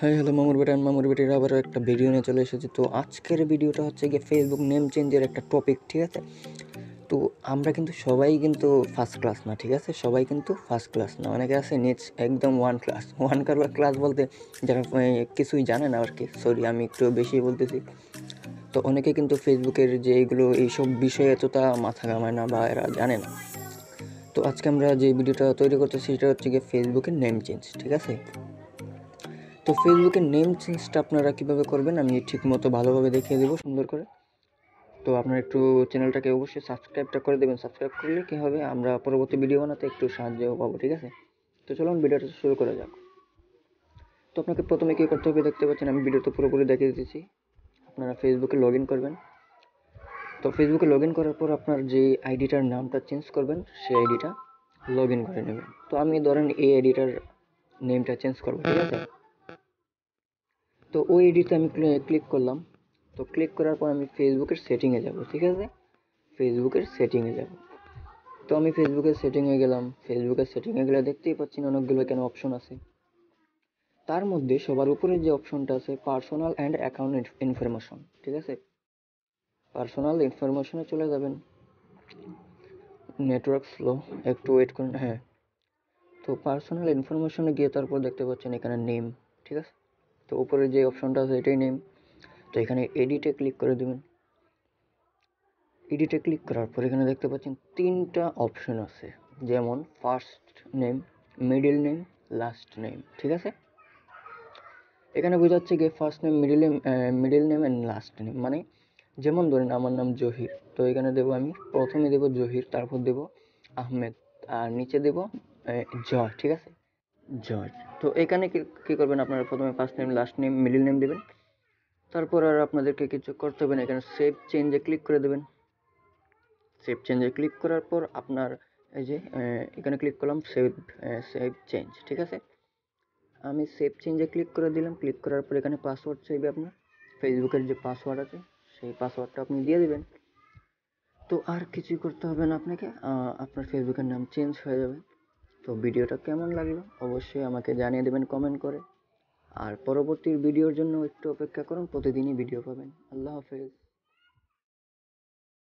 Hi hello মামুর বেটা and মামুর বেটির আবারও একটা ভিডিও নিয়ে চলে এসেছি। তো আজকের ভিডিওটা হচ্ছে গিয়ে ফেসবুক নেম চেঞ্জের একটা টপিক, ঠিক আছে? তো আমরা কিন্তু সবাই কিন্তু ফার্স্ট ক্লাস না, ঠিক আছে? সবাই কিন্তু ফার্স্ট ক্লাস না, অনেকে আছে নিচ একদম ওয়ান ক্লাস। ক্লাস বলতে যারা কিছুই জানে না আর কি, সরি আমি একটু বেশি বলতেছি। তো অনেকে কিন্তু ফেসবুকের যে এইসব বিষয়ে এতটা মাথা ঘামায় না বা এরা জানে না। তো আজকে আমরা যে ভিডিওটা তৈরি করতেছি সেটা হচ্ছে গিয়ে ফেসবুকের নেম চেঞ্জ, ঠিক আছে? তো ফেসবুকের নেম চেঞ্জটা আপনারা কীভাবে করবেন আমি ঠিকমতো ভালোভাবে দেখিয়ে দেবো সুন্দর করে। তো আপনারা একটু চ্যানেলটাকে অবশ্যই সাবস্ক্রাইবটা করে দেবেন। সাবস্ক্রাইব করলে কী হবে, আমরা পরবর্তী ভিডিও বানাতে একটু সাহায্য পাবো, ঠিক আছে? তো চলুন ভিডিওটা শুরু করা যাক। তো আপনাকে প্রথমে কী করতে হবে দেখতে পাচ্ছেন, আমি ভিডিওতে পুরোপুরি দেখিয়ে দিতেছি। আপনারা ফেসবুকে লগ ইন করবেন। তো ফেসবুকে লগ ইন করার পর আপনার যে আইডিটার নামটা চেঞ্জ করবেন সেই আইডিটা লগ ইন করে নেবেন। তো আমি ধরেন এই আইডিটার নেমটা চেঞ্জ করবো, ঠিক আছে? তো ওই আইডিতে আমি ক্লিক করলাম। তো ক্লিক করার পর আমি ফেসবুকের সেটিংয়ে যাব, ঠিক আছে? ফেসবুকের সেটিংয়ে যাব। তো আমি ফেসবুকের সেটিংয়ে গেলাম। ফেসবুকের সেটিংয়ে গেলে দেখতেই পাচ্ছেন অনেকগুলো এখানে অপশন আছে। তার মধ্যে সবার উপরে যে অপশনটা আছে পার্সোনাল অ্যান্ড অ্যাকাউন্ট ইনফরমেশন, ঠিক আছে? পার্সোনাল ইনফরমেশনে চলে যাবেন। নেটওয়ার্ক স্লো, একটু ওয়েট করুন। হ্যাঁ, তো পার্সোনাল ইনফরমেশনে গিয়ে তারপর দেখতে পাচ্ছেন এখানে নেম, ঠিক আছে? তো উপরে যে অপশনটা আছে এটাই নেম। তো এখানে এডিটে ক্লিক করে দেবেন। এডিটে ক্লিক করার পর এখানে দেখতে পাচ্ছেন তিনটা অপশন আছে, যেমন first name, middle name, last name, ঠিক আছে? এখানে বোঝাচ্ছে গিয়ে first name, middle name and last name, মানে যেমন ধরেন আমার নাম জহির, তো এখানে দেবো আমি প্রথমে দেবো জহির, তারপর দেবো আহমেদ, আর নিচে দেবো জয়, ঠিক আছে? জয়। তো এখানে কী করবেন, আপনারা প্রথমে first name, last name, middle name দেবেন। তারপর আর আপনাদেরকে কিছু করতে হবে না, এখানে সেভ চেঞ্জে ক্লিক করে দেবেন। সেভ চেঞ্জে ক্লিক করার পর আপনার এই যে এখানে ক্লিক করলাম সেভ চেঞ্জ, ঠিক আছে? আমি সেভ চেঞ্জে ক্লিক করে দিলাম। ক্লিক করার পর এখানে পাসওয়ার্ড চাইবে আপনার, ফেসবুকের যে পাসওয়ার্ড আছে সেই পাসওয়ার্ডটা আপনি দিয়ে দেবেন। তো আর কিছুই করতে হবে না আপনাকে, আপনার ফেসবুকের নাম চেঞ্জ হয়ে যাবে। তো ভিডিওটা কেমন লাগলো অবশ্যই আমাকে জানিয়ে দেবেন কমেন্ট করে। আর পরবর্তী ভিডিওর জন্য একটু অপেক্ষা করুন, প্রতিদিনই ভিডিও পাবেন। আল্লাহ হাফেজ।